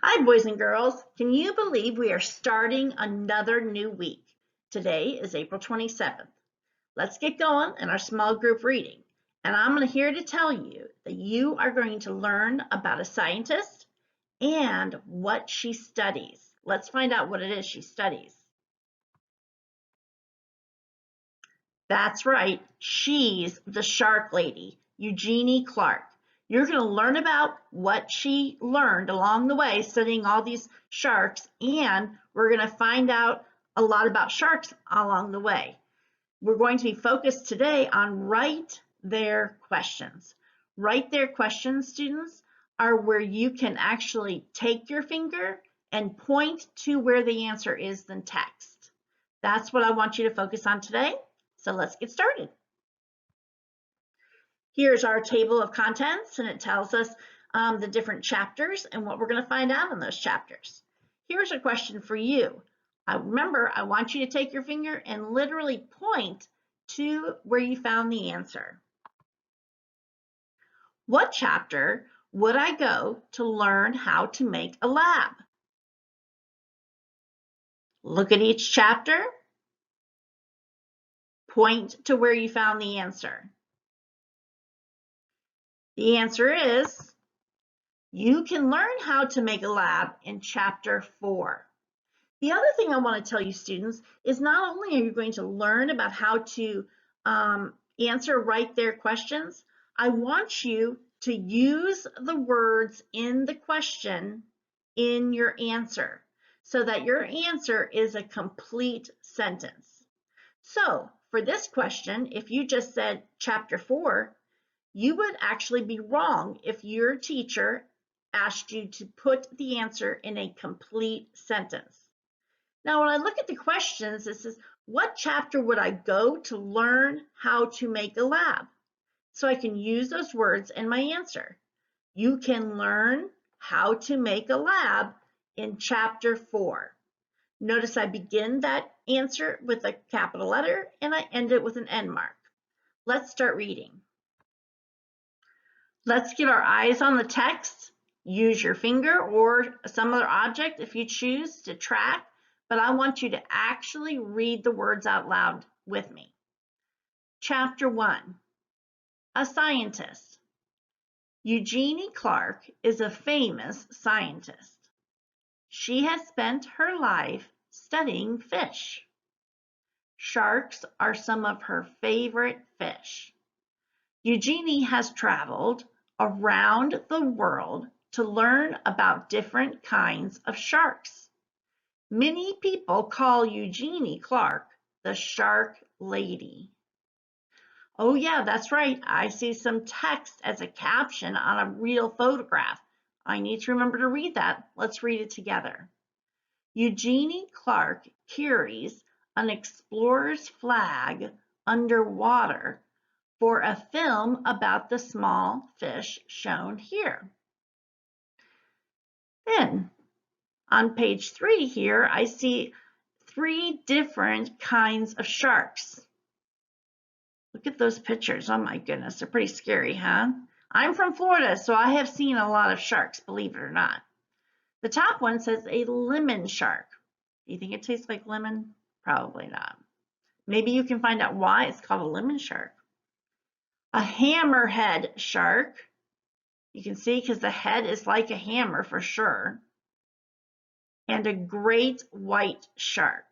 Hi, boys and girls. Can you believe we are starting another new week? Today is April 27th. Let's get going in our small group reading. And I'm here to tell you that you are going to learn about a scientist and what she studies. Let's find out what it is she studies. That's right, she's the shark lady, Eugenie Clark. You're going to learn about what she learned along the way studying all these sharks, and we're going to find out a lot about sharks along the way. We're going to be focused today on write their questions. Write their questions, students, are where you can actually take your finger and point to where the answer is in text. That's what I want you to focus on today. So let's get started. Here's our table of contents, and it tells us the different chapters and what we're going to find out in those chapters. Here's a question for you. Remember, I want you to take your finger and literally point to where you found the answer. What chapter would I go to learn how to make a lab? Look at each chapter. Point to where you found the answer. The answer is you can learn how to make a lab in chapter 4. The other thing I want to tell you, students, is not only are you going to learn about how to write their questions, I want you to use the words in the question in your answer so that your answer is a complete sentence. So for this question, if you just said chapter 4, you would actually be wrong if your teacher asked you to put the answer in a complete sentence. Now, when I look at the questions, it says, what chapter would I go to learn how to make a lab? So I can use those words in my answer. You can learn how to make a lab in chapter 4. Notice I begin that answer with a capital letter and I end it with an end mark. Let's start reading. Let's get our eyes on the text. Use your finger or some other object if you choose to track, but I want you to actually read the words out loud with me. Chapter 1, a scientist. Eugenie Clark is a famous scientist. She has spent her life studying fish. Sharks are some of her favorite fish. Eugenie has traveled around the world to learn about different kinds of sharks. Many people call Eugenie Clark the Shark Lady. Oh yeah, that's right. I see some text as a caption on a real photograph. I need to remember to read that. Let's read it together. Eugenie Clark carries an explorer's flag underwater for a film about the small fish shown here. Then on page 3 here, I see 3 different kinds of sharks. Look at those pictures. Oh my goodness, they're pretty scary, huh? I'm from Florida, so I have seen a lot of sharks, believe it or not. The top one says a lemon shark. Do you think it tastes like lemon? Probably not. Maybe you can find out why it's called a lemon shark. A hammerhead shark. You can see because the head is like a hammer for sure. And a great white shark.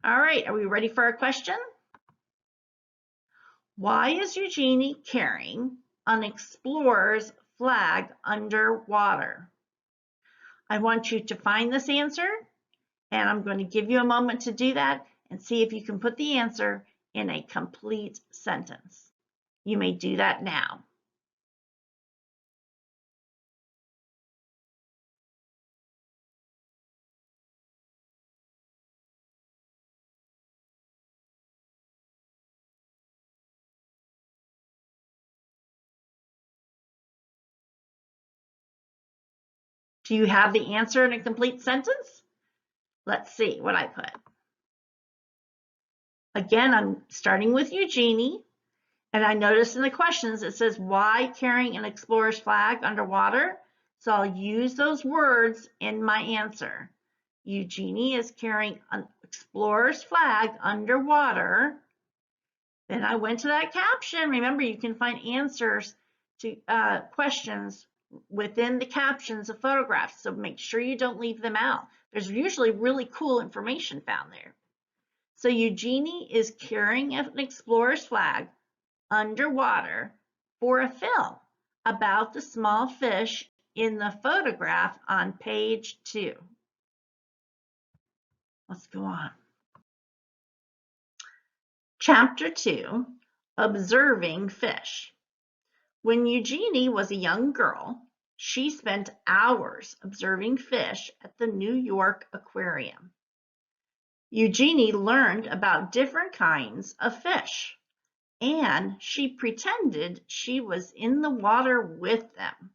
All right, are we ready for our question? Why is Eugenie carrying an explorer's flag underwater? I want you to find this answer, and I'm going to give you a moment to do that and see if you can put the answer in a complete sentence. You may do that now. Do you have the answer in a complete sentence? Let's see what I put. Again, I'm starting with Eugenie, and I noticed in the questions it says, why carrying an explorer's flag underwater? So I'll use those words in my answer. Eugenie is carrying an explorer's flag underwater. Then I went to that caption. Remember, you can find answers to questions within the captions of photographs, so make sure you don't leave them out. There's usually really cool information found there. So Eugenie is carrying an explorer's flag underwater for a film about the small fish in the photograph on page 2. Let's go on. Chapter 2, Observing Fish. When Eugenie was a young girl, she spent hours observing fish at the New York Aquarium. Eugenie learned about different kinds of fish, and she pretended she was in the water with them.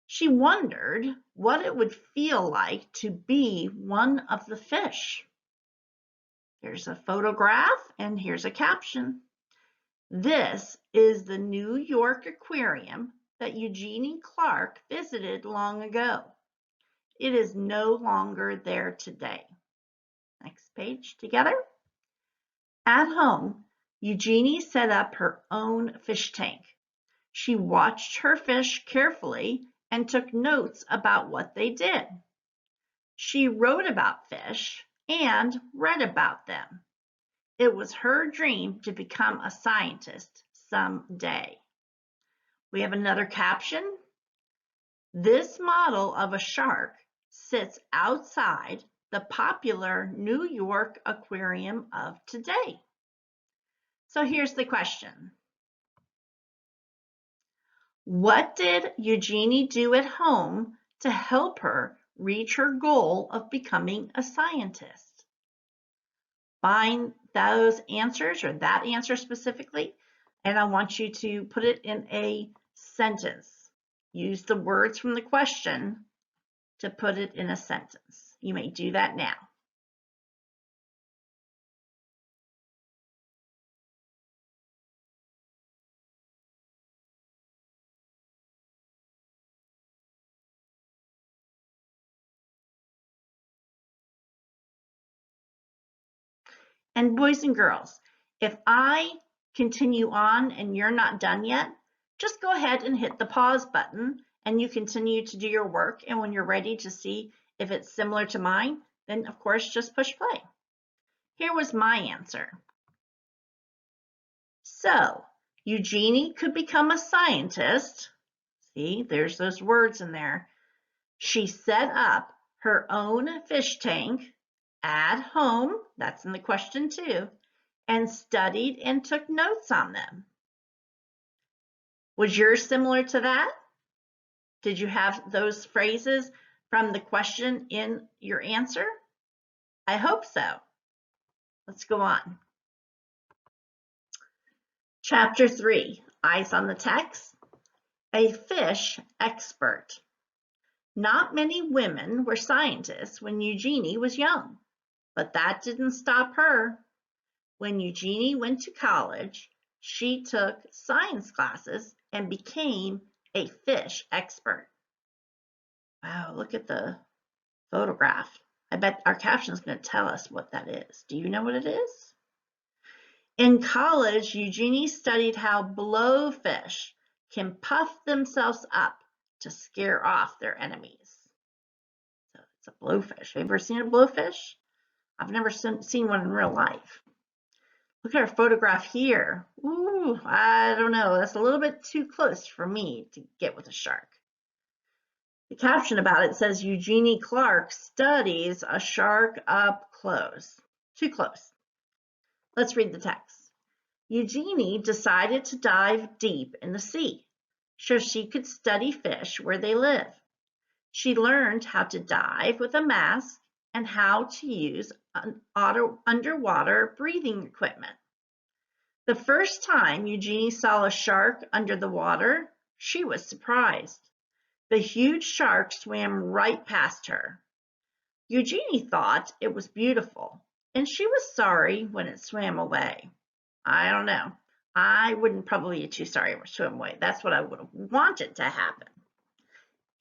She wondered what it would feel like to be one of the fish. Here's a photograph and here's a caption. This is the New York Aquarium that Eugenie Clark visited long ago. It is no longer there today. Next page together. At home, Eugenie set up her own fish tank. She watched her fish carefully and took notes about what they did. She wrote about fish and read about them. It was her dream to become a scientist someday. We have another caption. This model of a shark sits outside the popular New York Aquarium of today. So here's the question. What did Eugenie do at home to help her reach her goal of becoming a scientist? Find those answers or that answer specifically, and I want you to put it in a sentence. Use the words from the question to put it in a sentence. You may do that now. And boys and girls, if I continue on and you're not done yet, just go ahead and hit the pause button and you continue to do your work. And when you're ready to see if it's similar to mine, then of course just push play. Here was my answer. So Eugenie could become a scientist. See, there's those words in there. She set up her own fish tank at home, that's in the question too, and studied and took notes on them. Was yours similar to that? Did you have those phrases from the question in your answer? I hope so. Let's go on. Chapter 3, Eyes on the Text, A Fish Expert. Not many women were scientists when Eugenie was young, but that didn't stop her. When Eugenie went to college, she took science classes and became a fish expert. Wow, look at the photograph. I bet our caption is going to tell us what that is. Do you know what it is? In college, Eugenie studied how blowfish can puff themselves up to scare off their enemies. So it's a blowfish. Have you ever seen a blowfish? I've never seen one in real life. Look at our photograph here. Ooh, I don't know. That's a little bit too close for me to get with a shark. The caption about it says Eugenie Clark studies a shark up close. Too close. Let's read the text. Eugenie decided to dive deep in the sea so she could study fish where they live. She learned how to dive with a mask and how to use underwater breathing equipment. The first time Eugenie saw a shark under the water, she was surprised. The huge shark swam right past her. Eugenie thought it was beautiful, and she was sorry when it swam away. I don't know. I wouldn't probably be too sorry to swim away. That's what I would have wanted to happen.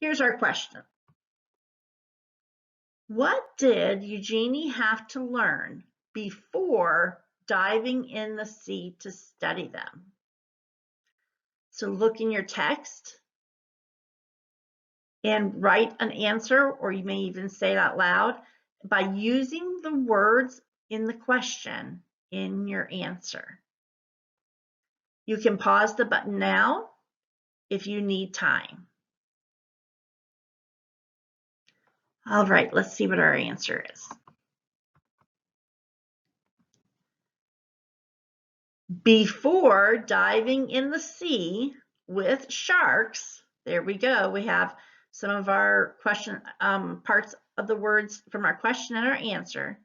Here's our question. What did Eugenie have to learn before diving in the sea to study them? So look in your text and write an answer, or you may even say it out loud by using the words in the question in your answer. You can pause the button now if you need time. All right, let's see what our answer is. Before diving in the sea with sharks, there we go. We have some of our question parts of the words from our question and our answer.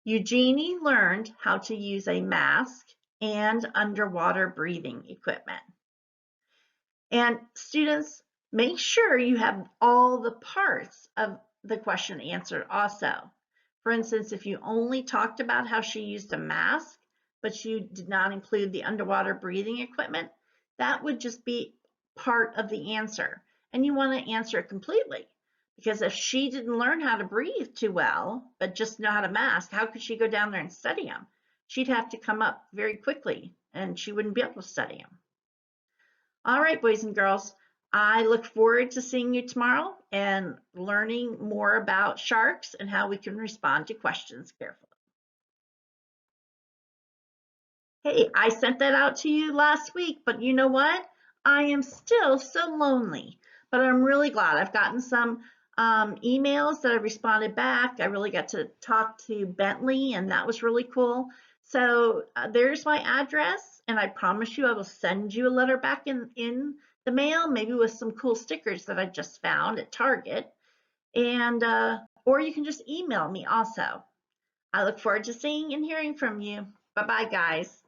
Eugenie learned how to use a mask and underwater breathing equipment. And students, make sure you have all the parts of the question answered also. For instance, if you only talked about how she used a mask, but you did not include the underwater breathing equipment, that would just be part of the answer. And you want to answer it completely. Because if she didn't learn how to breathe too well, but just know how to mask, how could she go down there and study them? She'd have to come up very quickly and she wouldn't be able to study them. All right, boys and girls, I look forward to seeing you tomorrow and learning more about sharks and how we can respond to questions carefully. Hey, I sent that out to you last week, but you know what? I am still so lonely, but I'm really glad I've gotten some emails that I responded back. I really got to talk to Bentley, and that was really cool. So there's my address, and I promise you I will send you a letter back in the mail, maybe with some cool stickers that I just found at Target. And or you can just email me also. I look forward to seeing and hearing from you. Bye-bye, guys.